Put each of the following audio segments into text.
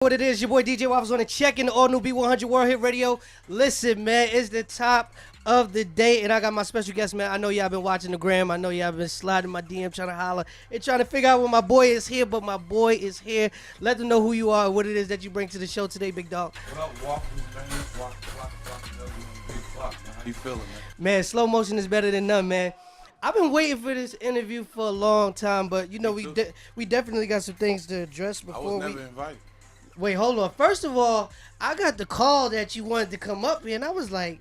What it is, your boy DJ Waffles on the check in the all new B100 World Hit Radio. Listen, man, it's the top of the day, and I got my special guest, man. I know y'all been watching the gram. I know y'all been sliding my DM trying to holler and trying to figure out when my boy is here, but my boy is here. Let them know who you are and what it is that you bring to the show today, big dog. What up, Waffles, man? Waka Flocka, Flockavelli, Big Flock, man. How you feeling, man? Man, slow motion is better than none, man. I've been waiting for this interview for a long time, but you know we definitely got some things to address before I was never invited. Wait, hold on. First of all, I got the call that you wanted to come up here, and I was like,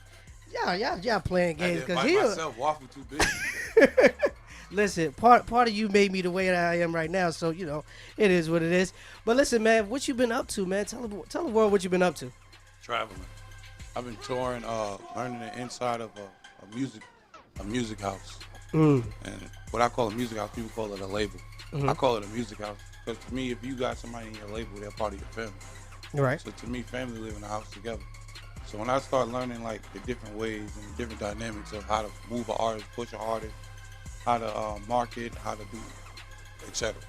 y'all playing games because he myself, Waffle too big. Listen, part of you made me the way that I am right now, so you know it is what it is. But listen, man, what you been up to, man? Tell the world what you been up to. Traveling. I've been touring, learning the inside of a music house. And what I call a music house, people call it a label. I call it a music house. Because to me, if you got somebody in your label, they're part of your family. Right. So to me, family live in a house together. So when I start learning like the different ways and the different dynamics of how to move an artist, push an artist, how to market, how to do, etc.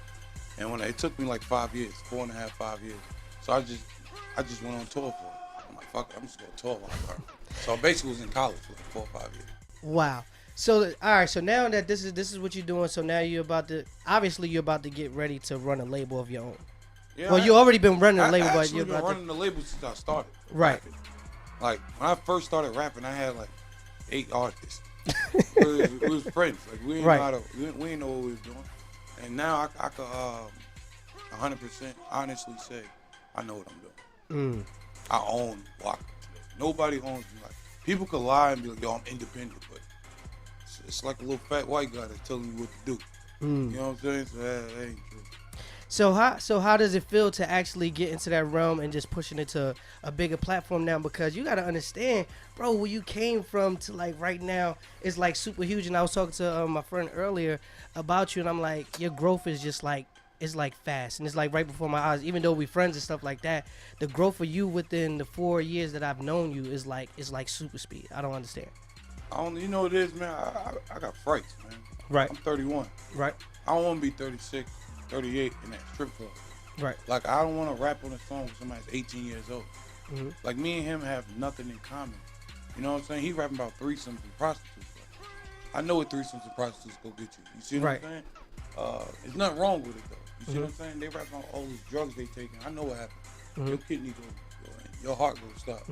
And when it took me like 5 years, 4.5, 5 years. So I just went on tour for it. I'm like, fuck it, I'm just gonna tour while I learn. So I basically was in college for like 4 or 5 years. Wow. So all right, so now that this is what you're doing, so now you're about to get ready to run a label of your own. Yeah, well, you already been running a label, but you're been about running the label since I started. Right. Rapping. Like when I first started rapping, I had like 8 artists. it was friends. Like we didn't know what we was doing. And now I could 100% honestly say I know what I'm doing. I own Waka. Nobody owns me. Like people could lie and be like, yo, I'm independent, but it's like a little fat white guy that's telling you what to do. You know what I'm saying? So that ain't true. So how does it feel to actually get into that realm and just pushing it to a bigger platform now? Because you got to understand, bro, where you came from to like right now is like super huge. And I was talking to my friend earlier about you, and I'm like, your growth is just like, it's like fast, and it's like right before my eyes. Even though we friends and stuff like that, the growth for you within the 4 years that I've known you is like super speed. I don't understand. You know what it is, man? I got frights, man. Right. I'm 31. Right. I don't want to be 36, 38 in that strip club. Right. Like, I don't want to rap on a song with somebody that's 18 years old. Like, me and him have nothing in common. You know what I'm saying? He rapping about threesomes and prostitutes. I know what threesomes and prostitutes go get you. You see what I'm saying? There's nothing wrong with it, though. You see what I'm saying? They rap about all these drugs they taking. I know what happened. Your kidney go, your heart go stop.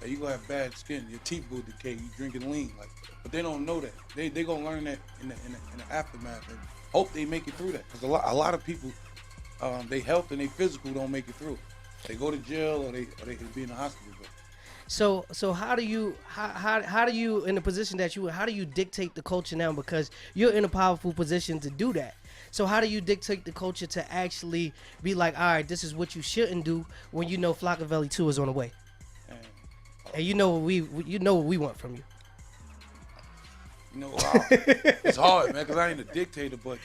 You gonna have bad skin. Your teeth go decay. You drinking lean, like, but they don't know that. They gonna learn that in the aftermath and hope they make it through that. Cause a lot of people, they health and they physical don't make it through. They go to jail or they be in the hospital. So how do you in the position that you, how do you dictate the culture now? Because you're in a powerful position to do that. So how do you dictate the culture to actually be like, all right, this is what you shouldn't do when you know Flockavelli 2 is on the way, and you know what we want from you. You know, it's hard, man, because I ain't a dictator, but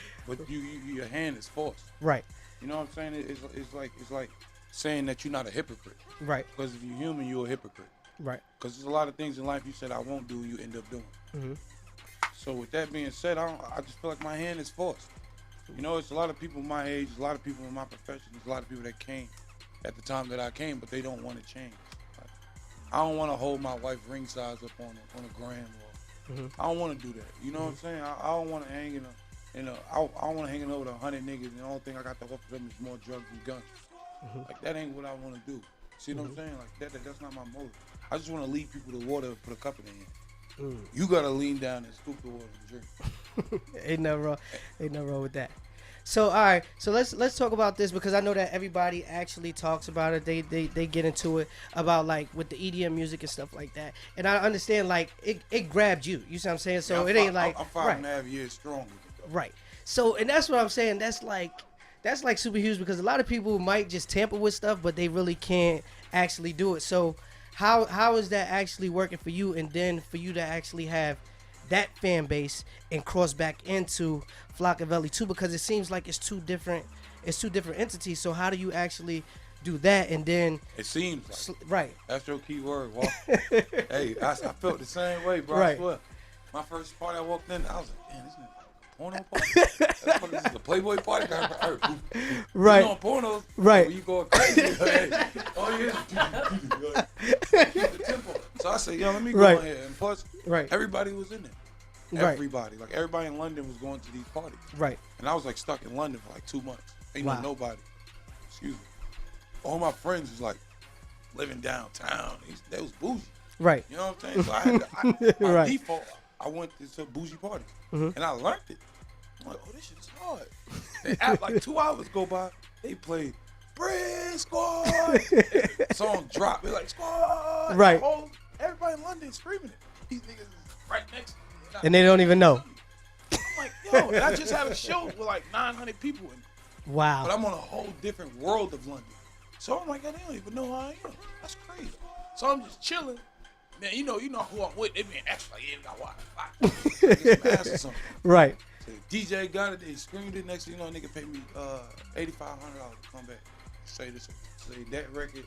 your hand is forced. Right. You know what I'm saying? It's like saying that you're not a hypocrite. Right. Because if you're human, you're a hypocrite. Right. Because there's a lot of things in life you said I won't do, you end up doing. So with that being said, I just feel like my hand is forced. You know, it's a lot of people my age, a lot of people in my profession, there's a lot of people that came at the time that I came, but they don't want to change. Like, I don't want to hold my wife ring size up on a gram, or I don't want to do that. You know what I'm saying? I don't want to hang I don't want to hang over 100 niggas, and the only thing I got to offer them is more drugs and guns. Like, that ain't what I want to do. See what I'm saying? Like, that's not my motive. I just want to lead people to water and put a cup in their hand. You gotta lean down and scoop the water and drink. Ain't nothing wrong with that. So all right, so let's talk about this, because I know that everybody actually talks about it. They get into it about like with the EDM music and stuff like that. And I understand like it grabbed you. You see what I'm saying? So it ain't like I'm 5.5 years strong. Right. So and that's what I'm saying. That's like super huge, because a lot of people might just tamper with stuff, but they really can't actually do it. So how is that actually working for you, and then for you to actually have that fan base and cross back into Flockavelli 2, because it seems like it's two different entities. So how do you actually do that? And then it seems like, right. That's your key word. Hey, I felt the same way, bro. Right. I swear. My first party I walked in, I was like, damn, this nigga porno party? This is a Playboy party? Right. You know, pornos. Right. When you going crazy. Hey, oh, yeah. The tempo. So I said, yo, let me go in here. And plus, everybody was in there. Everybody. Like, everybody in London was going to these parties. Right. And I was, like, stuck in London for, like, 2 months. Ain't know nobody. Excuse me. All my friends was, like, living downtown. They was bougie. Right. You know what I'm saying? So I had to, by default, I went to bougie parties. And I learned it. I'm like, oh, this shit is hard. They act like 2 hours go by, they played Bread Squad. Song dropped. They're like, Squad. Right. Everybody in London screaming it. These niggas is right next to me. And they don't even know. I'm like, yo, and I just had a show with like 900 people in it. Wow. But I'm on a whole different world of London. So I'm like, they don't even know who I am. That's crazy. So I'm just chilling. Man, you know who I'm with. They being extra like, yeah, we got Waka. Get some ass or something. Right. So DJ got it. They screamed it. Next thing you know, a nigga paid me $8,500 to come back. Say that record,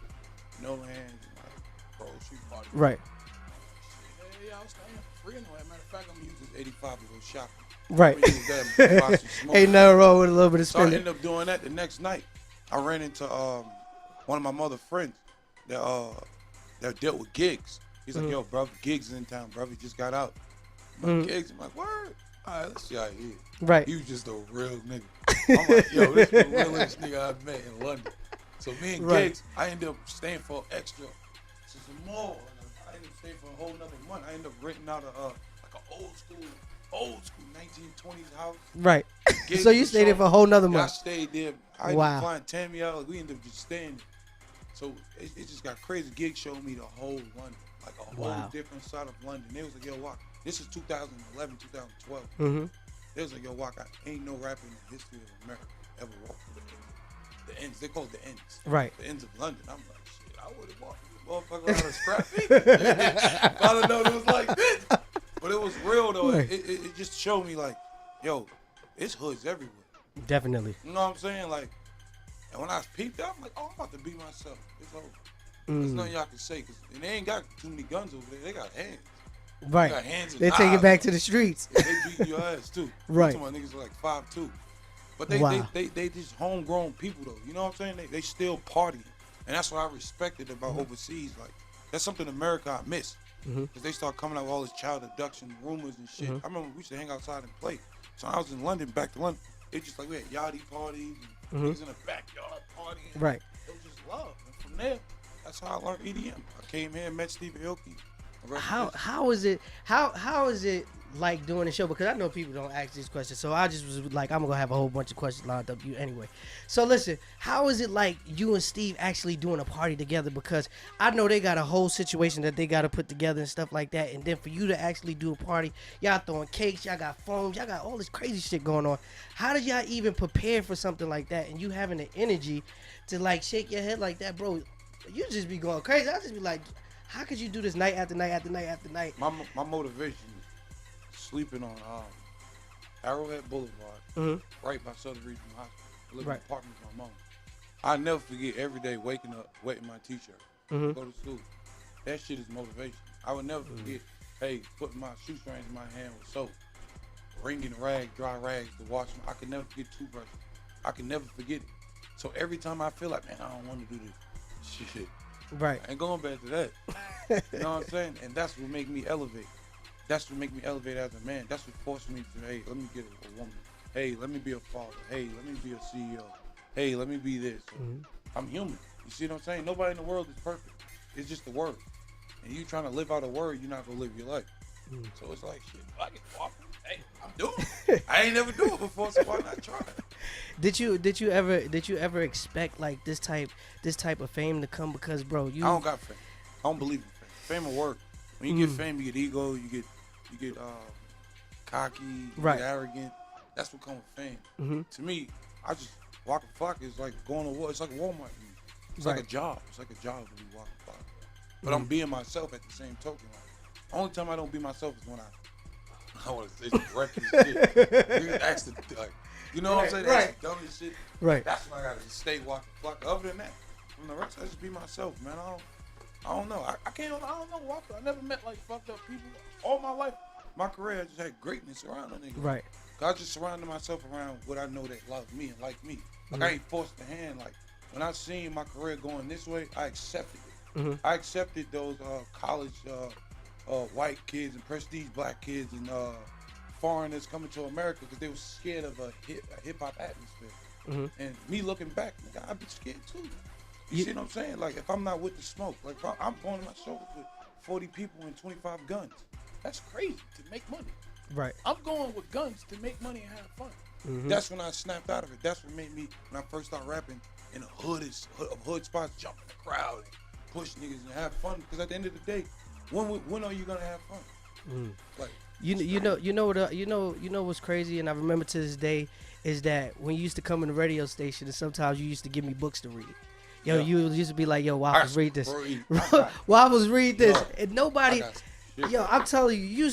no hands. Like, bro, shoot party. Right. Yeah, I was staying free anyway. Matter of fact, I'm gonna use this 85 to go shopping. Right. Buy some smoke. Ain't nothing wrong with a little bit of spending. So I ended up doing that the next night. I ran into one of my mother friends that dealt with gigs. He's like, yo, brother, gigs is in town, brother. He just got out. I'm like, gigs? I'm like, word? All right, let's see how he is. Right. He was just a real nigga. I'm like, yo, this is the realest nigga I've met in London. So me and gigs, I ended up staying for extra. So some more. I ended up staying for a whole nother month. I ended up renting out like an old school 1920s house. Right. So you stayed there for a whole nother month. I stayed there. I ended up flying Tamia out. We ended up just staying there. So it just got crazy. Gigs showed me the whole London, like a whole different side of London. They was like, yo, Waka. This is 2011, 2012. Mm-hmm. They was like, yo, Waka, ain't no rapper in the history of America ever walked through the ends. They call it the ends. Right. The ends of London. I'm like, shit, I would have walked through this motherfucker out of scrap feet. I don't know it was like this. But it was real, though. Right. It just showed me, like, yo, it's hoods everywhere. Definitely. You know what I'm saying? Like, and when I peeped out, I'm like, oh, I'm about to be myself. It's over. There's nothing y'all can say. And they ain't got too many guns over there. They got hands. Right. They got hands and they take it back to the streets. They beat your ass, too. Right. Some of my niggas are like 5'2". But they just homegrown people, though. You know what I'm saying? They still partying. And that's what I respected about overseas. Like, that's something America I miss. Because they start coming out with all this child abduction rumors and shit. I remember we used to hang outside and play. So I was in London, back to London. It just like we had yachty parties and niggas in the backyard partying. Right. It was just love. And from there, that's how I learned EDM. I came here and met Steve Aoki. How is it like doing the show? Because I know people don't ask these questions, so I just was like, I'm gonna have a whole bunch of questions lined up for you anyway. So listen, how is it like you and Steve actually doing a party together? Because I know they got a whole situation that they got to put together and stuff like that, and then for you to actually do a party, y'all throwing cakes, y'all got phones, y'all got all this crazy shit going on. How did y'all even prepare for something like that? And you having the energy to like shake your head like that, bro? You just be going crazy. I just be like, how could you do this night after night after night after night? My motivation is sleeping on Arrowhead Boulevard, right by Southern Regional Hospital. I live in an apartment with my mom. I never forget every day waking up, wetting my t-shirt, go to school. That shit is motivation. I would never forget, hey, putting my shoestrings in my hand with soap, wringing dry rags to wash them. I could never forget toothbrushes. I could never forget it. So every time I feel like, man, I don't want to do this shit. Right. I ain't going back to that. You know what I'm saying? And that's what make me elevate. That's what make me elevate as a man. That's what forced me to, hey, let me get a woman. Hey, let me be a father. Hey, let me be a CEO. Hey, let me be this. I'm human. You see what I'm saying? Nobody in the world is perfect. It's just the word. And you trying to live out a word, you're not going to live your life. So it's like, shit, I get walking. Hey, I'm doing it. I ain't never do it before, so why not try it? Did you ever expect like this type of fame to come? Because bro, I don't got fame. I don't believe in fame. Fame will work. When you get fame, you get ego, you get cocky, you get arrogant. That's what comes with fame. To me, Waka Flocka is like going to war. It's like Walmart. It's like a job. It's like a job to be Waka Flocka. But I'm being myself at the same token. Like, the only time I don't be myself is when I want to say some reckless shit. You ask the, like, you know what I'm saying? That's the dumbest shit. Right. That's when I gotta stay Waka Flocka. Other than that, from the rest, I just be myself, man. I don't know. I don't know Waka. I never met like fucked up people. All my life, my career, I just had greatness around a nigga. Right. 'Cause I just surrounded myself around what I know that love me and like me. Like I ain't forced the hand. Like when I seen my career going this way, I accepted it. I accepted those college white kids and prestige black kids and foreigners coming to America because they were scared of a hip hop atmosphere. And me looking back, nigga, I'd be scared too. You see what I'm saying? Like if I'm not with the smoke, like I'm going to my shows with 40 people and 25 guns. That's crazy to make money. Right. I'm going with guns to make money and have fun. That's when I snapped out of it. That's what made me, when I first started rapping in the hood spots, jump in the crowd, and push niggas and have fun. Because at the end of the day, when are you gonna have fun? Like you know what's crazy, and I remember to this day is that when you used to come in the radio station, and sometimes you used to give me books to read. Yo, you used to be like, yo, Waffles, read this. Waffles, read this, and nobody. Yo, I'm telling you,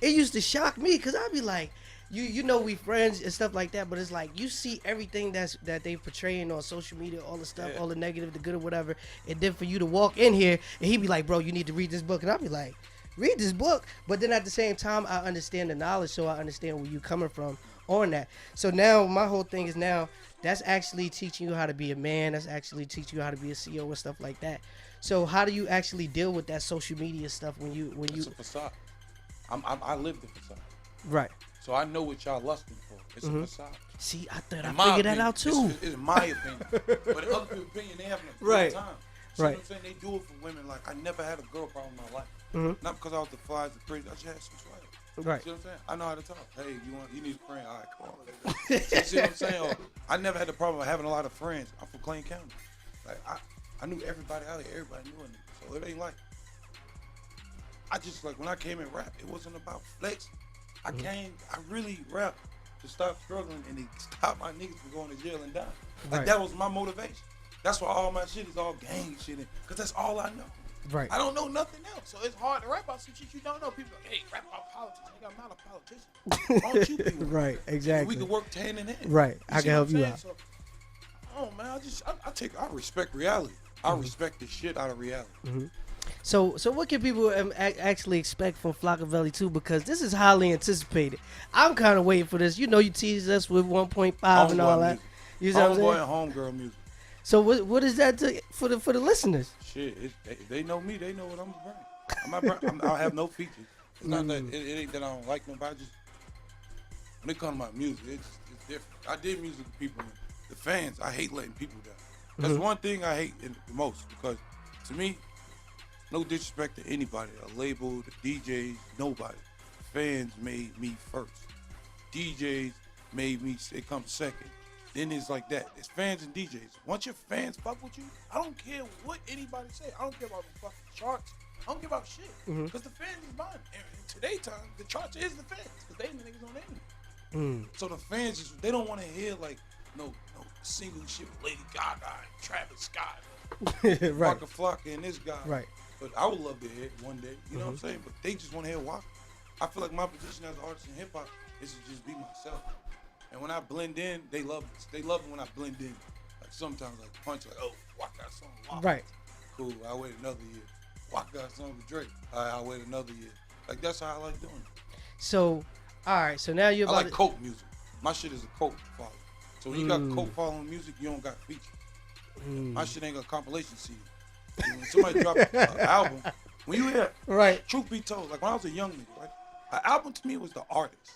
it used to shock me because I'd be like, you know we friends and stuff like that, but it's like you see everything that they portraying on social media, all the stuff, all the negative, the good or whatever, and then for you to walk in here and he'd be like, bro, you need to read this book, and I'd be like, read this book, but then at the same time I understand the knowledge, so I understand where you coming from on that. So now my whole thing is now that's actually teaching you how to be a man, that's actually teaching you how to be a CEO and stuff like that. So how do you actually deal with that social media stuff when you? It's a facade. I live the facade. Right. So I know what y'all lusting for. It's a facade. See, I thought I figured that out too. It's my opinion. But in other people's opinion, they having a great time. So Right. You know what I'm saying? They do it for women. Like I never had a girl problem in my life. Not because I was the flies, the pretty. I just had some swag. Right. See what I'm saying? I know how to talk. Hey, you need a friend? All right, come on. You see what I'm saying? Or, I never had the problem of having a lot of friends. I'm from Clayton County. Like I knew everybody out here. Everybody knew me. So it ain't like I just like when I came in rap, it wasn't about flex. I really rap to stop struggling and to stop my niggas from going to jail and dying. Like that was my motivation. That's why all my shit is all gang shit, cause that's all I know. Right. I don't know nothing else, so it's hard to rap about some shit you don't know. People like, hey, rap about politics. Nigga, I'm not a politician. Why don't you be one? Right. Exactly. We can work hand in hand. Right. You I see can what help I'm you saying? out. So, oh man, I respect reality. I respect the shit out of reality. So what can people actually expect from Flockavelli too? Because this is highly anticipated. I'm kind of waiting for this. You know, you teased us with 1.5 and all that. You know what I'm saying? Homeboy and homegirl music. So what is that for the listeners? Shit, they know me. They know what I'm gonna bring. I don't have no features. It's not that it ain't that I don't like nobody. Just when it comes to my music, it's different. I did music with people. The fans, I hate letting people down. That's one thing I hate the most because to me, no disrespect to anybody, a label, the DJs, nobody. Fans made me first. DJs made me, it comes second. Then it's like that. It's fans and DJs. Once your fans fuck with you, I don't care what anybody say. I don't care about the fucking charts. I don't care about shit. Because the fans is mine. And in today's time, the charts is the fans. Because they the niggas on the internet. So the fans, they don't want to hear like, no single shit with Lady Gaga and Travis Scott. Right. Waka Flocka and this guy. Right. But I would love to hear it one day. You know what I'm saying? But they just want to hear Waka. I feel like my position as an artist in hip hop is to just be myself. And when I blend in, they love it. They love it when I blend in. Like sometimes like punch like, oh, Waka got a song with Waka. Right. Cool, I'll wait another year. Waka got a song with Drake. All right, I'll wait another year. Like that's how I like doing it. So, all right. So now you're I about like cult music. My shit is a cult follow. So when you got cult following music, you don't got features. My shit ain't got compilation CD. When somebody drop an album, when you hear, truth be told, like when I was a young nigga, right? An album to me was the artist.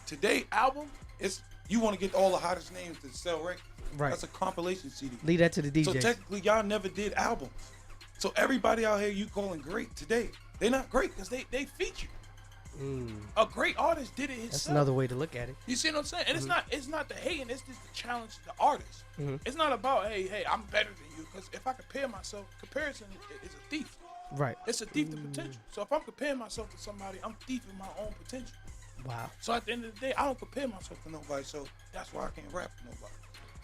Today, album, it's you want to get all the hottest names to sell records. Right. That's a compilation CD. leave that to the DJs. So technically, y'all never did albums. So everybody out here you calling great today, they not great because they feature. A great artist did it himself. That's another way to look at it. You see what I'm saying? And it's not the hating, it's just the challenge to the artist. It's not about, hey, I'm better than you. Because if I compare myself, comparison is a thief. Right. It's a thief to potential. So if I'm comparing myself to somebody, I'm thieving my own potential. Wow. So at the end of the day, I don't compare myself to nobody. So that's why I can't rap to nobody.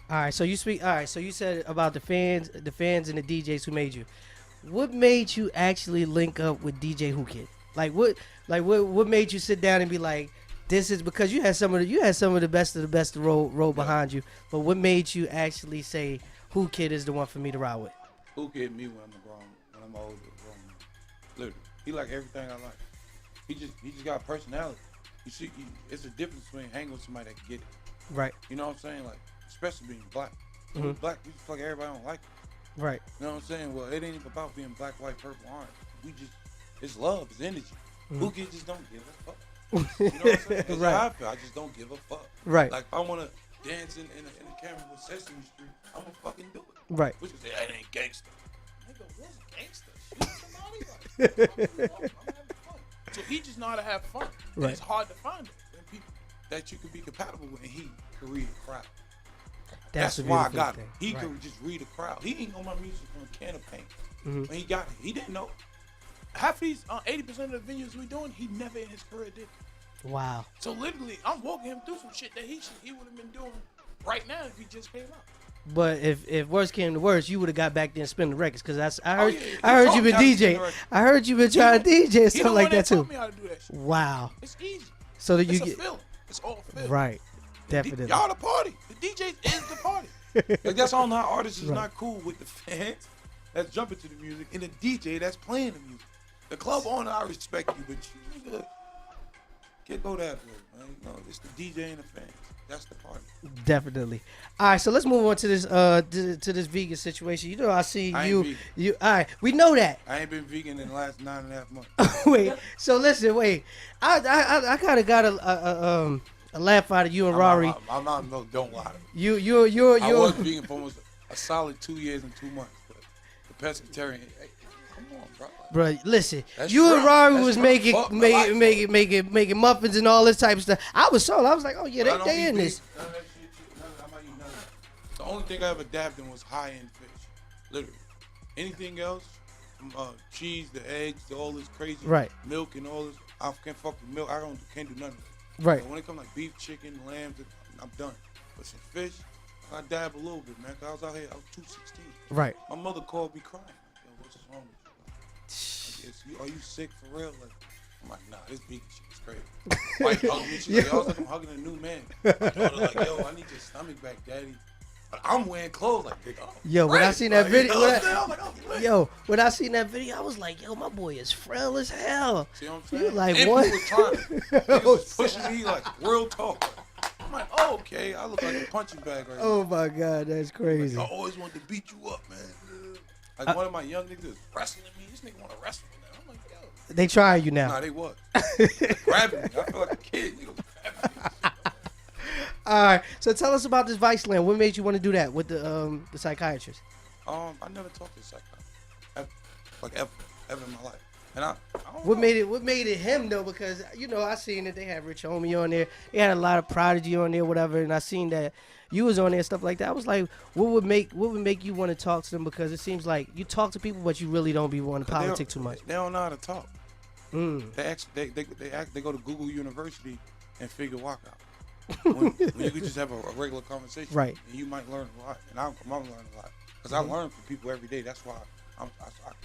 All right. So you speak. All right. So you said about the fans and the DJs who made you. What made you actually link up with DJ Whoo Kid? What made you sit down and be like, this is because you had some of the best roll behind you. But what made you actually say Whoo Kid is the one for me to ride with? Whoo Kid me when I'm older, grown. Literally, he like everything I like. He just got personality. You see, it's a difference between hanging with somebody that can get it. Right. You know what I'm saying? Like, especially being black. Black, we just like everybody don't like it. Right. You know what I'm saying? Well, it ain't even about being black, white, purple, orange. We just, it's love, it's energy. Who Kid just don't give a fuck. You know what I'm saying? That's Right. how I feel. I just don't give a fuck. Right. Like, if I want to dance in a camera with Sesame Street, I'm going to fucking do it. Right. Which is, that ain't gangster. Nigga, what's gangster? Shoot somebody. Like, I'm having fun. So he just know how to have fun. And Right. it's hard to find it. And people that you can be compatible with, and he can read a crowd. That's why I got him. He could just read a crowd. He ain't know my music from a can of paint. When he got it, he didn't know. Half of these, 80% of the venues we doing, he never in his career did. Wow. So literally, I'm walking him through some shit that he would have been doing right now if he just came out. But if worse came to worse, you would have got back there and spin the records, because I heard you been DJ. I heard you been trying to DJ and stuff like that too. Me how to do that shit. Wow. It's easy. So that It's you a get feeling. It's all feeling. right. Definitely. Y'all the party. The DJ is the party. Like, that's all now. Artists is not cool with the fans that's jumping to the music and the DJ that's playing the music. The club owner, I respect you, but you nigga can't go that way, man. You know, it's the DJ and the fans. That's the party. Definitely. All right, so let's move on to this to this vegan situation. You know, I see you. All right, we know that. I ain't been vegan in the last 9.5 months. Wait, so listen, wait. I kind of got a laugh out of you and Rory. I'm not. No, don't lie. You. I was vegan for almost a solid 2 years and 2 months. But the pescatarian. Hey, come on, bro. Bro, listen. That's you and Rory That's was rough. making muffins and all this type of stuff. I was sold. I was like, oh yeah, they in this. The only thing I ever dabbed in was high-end fish, literally. Anything else, cheese, the eggs, all this crazy milk and all this, I can't fuck with milk. I can't do none of it. Right. But when it comes like beef, chicken, lambs, I'm done. But some fish, I dab a little bit, man. 'Cause I was out here, I was 216. Right. My mother called me crying. Like, yo, what's wrong with you? Like, are you sick for real? Like, I'm like, nah, this vegan shit is crazy. Wife hugged me. She's like, I was like, I'm hugging a new man. My daughter like, yo, I need your stomach back, daddy. But I'm wearing clothes like, big. Yo, when I seen that video, when I seen that video, I was like, yo, my boy is frail as hell. See what I'm saying? You like, and what? People was trying. Niggas was pushing me like real talk. I'm like, oh, okay, I look like a punching bag right now. Oh my God, that's crazy. Like, I always wanted to beat you up, man. Like one of my young niggas was wrestling me. This nigga want to wrestle me now. I'm like, yo. They trying you now. Nah, they was. Grabbing me. I feel like a kid. Nigga was grabbing me. All right, so tell us about this Viceland. What made you want to do that with the psychiatrist? I never talked to a psychiatrist. Ever in my life. And I don't What know. made it him though? Because you know I seen that they had Rich Homie on there. They had a lot of Prodigy on there, whatever. And I seen that you was on there, stuff like that. I was like, what would make you want to talk to them? Because it seems like you talk to people, but you really don't be wanting to politic too much. They don't know how to talk. Mm. They go to Google University and figure Waka out. When you could just have a regular conversation, right? And you might learn a lot. And I'm learning a lot because I learn from people every day. That's why I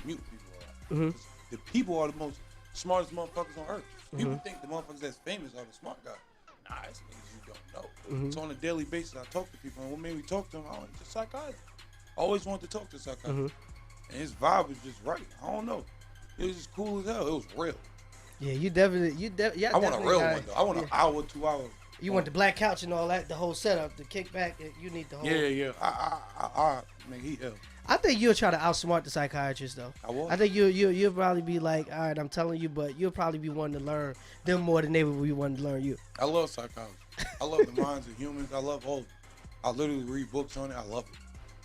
commute with people a lot. The people are the most smartest motherfuckers on earth. People think the motherfuckers that's famous are the smart guys. Nah, it's niggas you don't know. So on a daily basis, I talk to people, and what made me talk to them, I went to psychiatrist. I always wanted to talk to a psychiatrist, and his vibe was just right. I don't know. It was just cool as hell. It was real. Yeah, you definitely. I want a real one though. I want an hour, 2 hours. You want the black couch and all that, the whole setup, the kickback. You need the whole. Yeah. I man, he ill. I think you'll try to outsmart the psychiatrist though. I think you'll probably be like, all right, I'm telling you, but you'll probably be wanting to learn them more than they would be wanting to learn you. I love psychology. I love the minds of humans. I love all of it. I literally read books on it. I love it.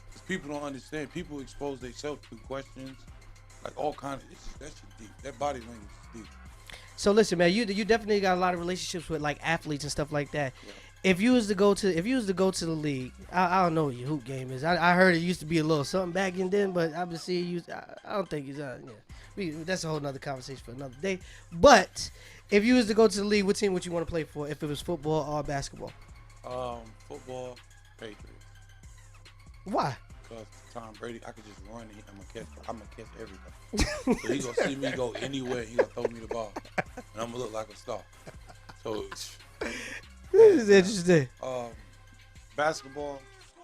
Because people don't understand. People expose themselves to questions, like all kinds of. That shit deep. That body language is deep. So listen, man, you definitely got a lot of relationships with like athletes and stuff like that. Yeah. If you was to go to the league, I don't know what your hoop game is. I heard it used to be a little something back in then, but I've been seeing you. I don't think it's that's a whole nother conversation for another day. But if you was to go to the league, what team would you want to play for? If it was football or basketball? Football, Patriots. Why? Because Tom Brady, I could just run and I'm gonna catch everything. So he gonna see me go anywhere. He gonna throw me the ball, and I'm gonna look like a star. So. This is interesting. Basketball,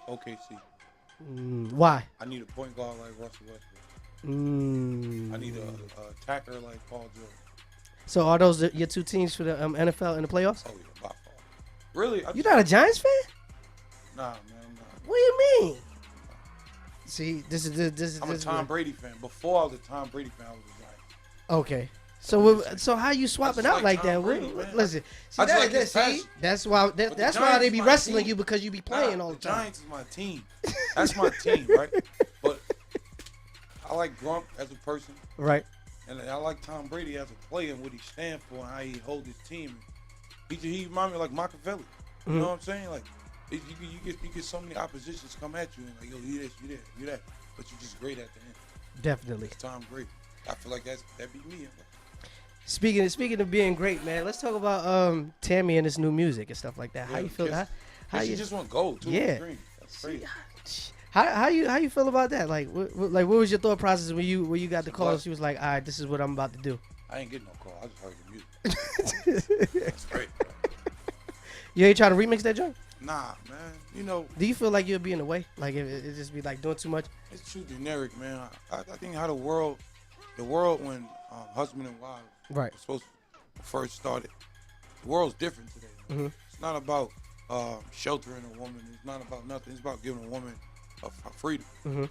OKC. Why? I need a point guard like Russell Westbrook. I need a attacker like Paul George. So are those your two teams for the NFL in the playoffs? Oh yeah, by far. Really? You're not a Giants fan? Nah, man, I'm not. What do you mean? See, this is. I'm a Tom Brady fan. Before I was a Tom Brady fan, I was a Giants. Okay. So how you swapping out like that? Brady, Listen, that's why they be wrestling you because you be playing all the time. The Giants is my team. That's my team, right? But I like Grump as a person, right? And I like Tom Brady as a player and what he stands for and how he holds his team. He remind me of like Machiavelli. You know what I'm saying? Like you get so many oppositions come at you and like, yo, you this, you that, you that, but you're just great at the end. Definitely. It's Tom Brady. I feel like that be me. Speaking of being great, man, let's talk about Tamia and this new music and stuff like that. How you feel? How you just want gold too? Yeah. That's crazy. How you feel about that? Like what was your thought process when you got the call? She was like, all right, this is what I'm about to do. I ain't getting no call. I just heard the music. That's great. You ain't trying to remix that joint? Nah, man. You know. Do you feel like you'll be in the way? Like it just be like doing too much? It's too generic, man. I think how the world when husband and wives right were supposed to first started, the world's different today. Mm-hmm. It's not about sheltering a woman. It's not about nothing. It's about giving a woman a freedom. Mm-hmm.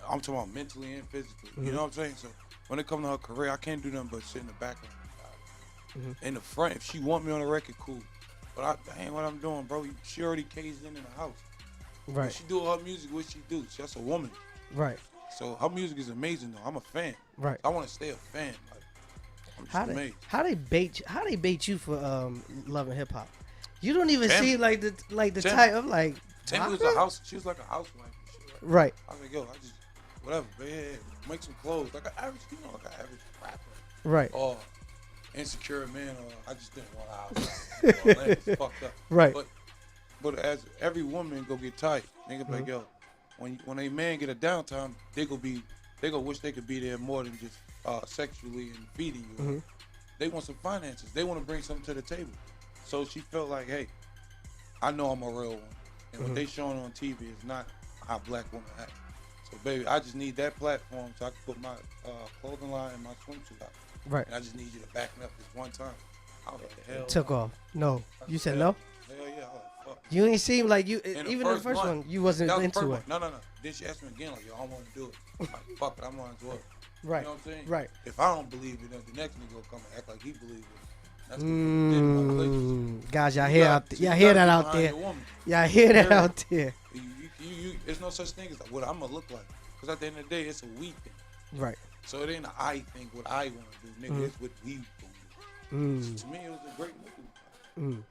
I'm talking about mentally and physically. You know what I'm saying? So when it comes to her career, I can't do nothing but sit in the background. In the front, if she want me on the record, cool. But that ain't what I'm doing, bro. She already caged in the house. Right. When she do her music, what she do? She's a woman. Right. So her music is amazing, though. I'm a fan. Right. I want to stay a fan. Like, I'm just amazed. How they bait you for loving hip hop? You don't even see like the type of like. Tammy was a house. She was like a housewife. And shit, right. I was like, yo, I just whatever, man. Make some clothes like an average, like an average rapper. Right. Or insecure man, or I just didn't want a house. It's fucked up. Right. But as every woman go get tight, they gonna be like, yo, when a man get a downtime, they gonna wish they could be there more than just sexually and feeding you. Mm-hmm. They want some finances. They want to bring something to the table. So she felt like, hey, I know I'm a real one, and what they showing on TV is not how black women act. So baby, I just need that platform so I can put my clothing line and my swimsuit out. Right. And I just need you to back me up this one time. I was like, hell. Took off. No. You said no? Hell yeah. I was like, fuck. You ain't seem like you, even the first one, you wasn't into it. No. Then she asked me again, like, yo, I want to do it. I'm like, fuck it, I'm on to it. Right. You know what I'm saying? Right. If I don't believe it, then the next nigga will come and act like he believes it. That's what guys, y'all hear that out there. Y'all hear that out there. There's no such thing as what I'm going to look like. Because at the end of the day, it's a we thing. Right. So it ain't an I thing, what I want to do. Nigga, it's what we going to do. So to me, it was a great movie.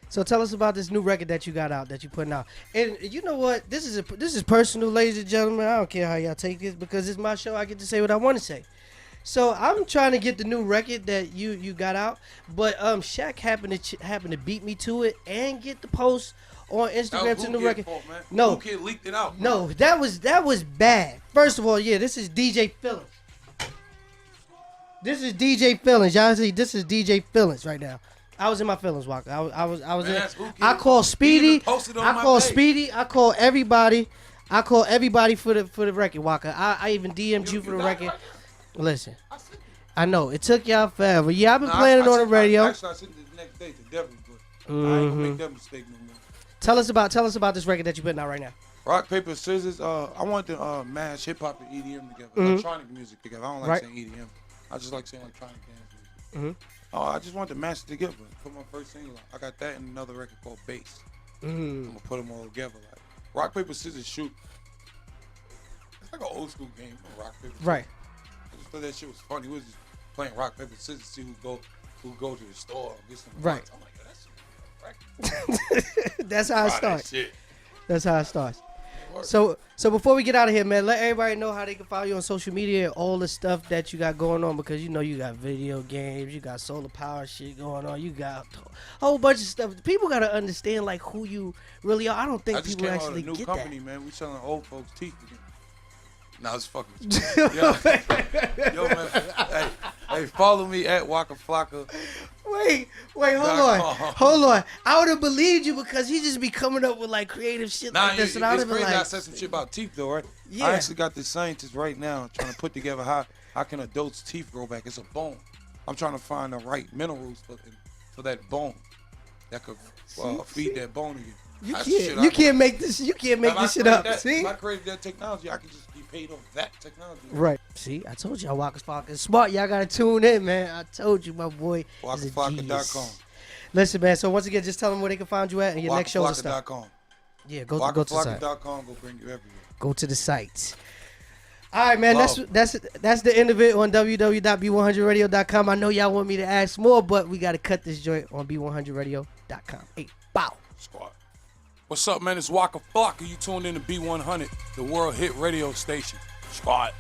So tell us about this new record that you got out, that you putting out. And you know what? This is personal, ladies and gentlemen. I don't care how y'all take this because it's my show. I get to say what I want to say. So I'm trying to get the new record that you got out, but Shaq happened to beat me to it and get the post on Instagram to the new record. Fault, man. No, Whoo Kid leaked it out. No, that was bad. First of all, yeah, this is DJ Feelings. This is DJ Feelings. Y'all see, this is DJ Feelings right now. I was in my feelings, Waka. I was in. I called Speedy. I called everybody. I called everybody for the record, Waka. I even DM'd you for the record. Listen, I know it took y'all forever. Yeah, I've been playing it on the radio. Actually, I sent it the next day to Devin, but I ain't gonna make that mistake no more. Tell us about this record that you're putting out right now. Rock, paper, scissors. I want to mash hip hop and EDM together, electronic music together. I don't like saying EDM. I just like saying electronic dance music. I just want to mash it together. Put my first single out. I got that and another record called Bass. I'm gonna put them all together. Like rock, paper, scissors, shoot. It's like an old school game. Rock, paper, scissors. Right. I just thought that shit was funny. We was just playing rock, paper, scissors, see who go to the store and get some right. I'm like, yo, that shit. That's how it starts. That's how it starts. So before we get out of here, man, let everybody know how they can follow you on social media and all the stuff that you got going on, because you know you got video games, you got solar power shit going on, you got a whole bunch of stuff. People gotta understand like who you really are. I don't think people actually get that. I just came out with a new company, man. We selling old folks' teeth again. Nah, it's fucking. Yo, man. Hey, follow me at Waka Flocka. Wait, hold on. I would have believed you because he just be coming up with like creative shit like this, and I would have been like, I said some shit about teeth though, right? Yeah. I actually got this scientist right now trying to put together how can adults' teeth grow back. It's a bone. I'm trying to find the right minerals for that bone that could feed that bone again. You can't make this shit up. See? If I created that technology, I could just be paid off that technology. Right. See, I told y'all Waka Flocka is smart. Y'all gotta tune in, man. I told you, my boy. WakaFlocka.com. Listen, man. So once again, just tell them where they can find you at and your next shows and stuff. WakaFlocka.com. Yeah, go to the site. WakaFlocka.com. Go bring you everywhere. Go to the site. All right, man. That's the end of it on www.b100radio.com. I know y'all want me to ask more, but we gotta cut this joint on b100radio.com. Hey, bow. Squad. What's up, man? It's Waka Flocka. You tuned in to B100, the world hit radio station. Squad.